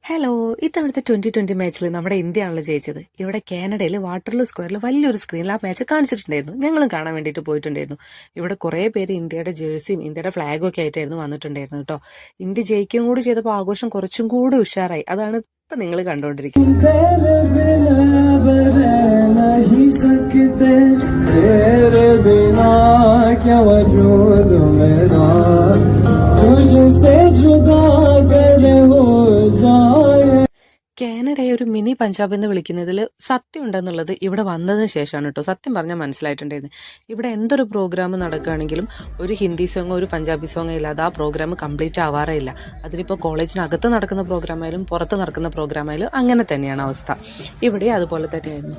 Hello, ഇത്തവണത്തെ 2020 മാച്ചിൽ നമ്മുടെ ഇന്ത്യയാണല്ലോ ജയിച്ചത്. ഇവിടെ കാനഡയിൽ വാട്ടർലൂ സ്ക്വയറിൽ വലിയൊരു സ്ക്രീനിൽ ആ മാച്ച് കാണിച്ചിട്ടുണ്ടായിരുന്നു. ഞങ്ങളും കാണാൻ വേണ്ടിയിട്ട് പോയിട്ടുണ്ടായിരുന്നു. ഇവിടെ കുറേ പേര് ഇന്ത്യയുടെ ജേഴ്സിയും ഇന്ത്യയുടെ ഫ്ലാഗും ഒക്കെ ആയിട്ടായിരുന്നു വന്നിട്ടുണ്ടായിരുന്നു കേട്ടോ. ഇന്ത്യ ജയിക്കുകയും കൂടി ചെയ്തപ്പോൾ ആഘോഷം കുറച്ചും കൂടി ഉഷാറായി. അതാണ് ഇപ്പം നിങ്ങൾ കണ്ടുകൊണ്ടിരിക്കുന്നത്. കാനഡയെ ഒരു മിനി പഞ്ചാബ് എന്ന് വിളിക്കുന്നതിൽ സത്യം ഉണ്ടെന്നുള്ളത് ഇവിടെ വന്നതിന് ശേഷമാണ് കേട്ടോ സത്യം പറഞ്ഞാൽ മനസ്സിലായിട്ടുണ്ടായിരുന്നു. ഇവിടെ എന്തൊരു പ്രോഗ്രാം നടക്കുകയാണെങ്കിലും ഒരു ഹിന്ദി സോങ്ങോ ഒരു പഞ്ചാബി സോങ്ങോ ഇല്ലാതെ ആ പ്രോഗ്രാം കംപ്ലീറ്റ് ആവാറേ ഇല്ല. അതിലിപ്പോൾ കോളേജിനകത്ത് നടക്കുന്ന പ്രോഗ്രാമായാലും പുറത്ത് നടക്കുന്ന പ്രോഗ്രാമായാലും അങ്ങനെ തന്നെയാണ് അവസ്ഥ. ഇവിടെ അതുപോലെ തന്നെയായിരുന്നു.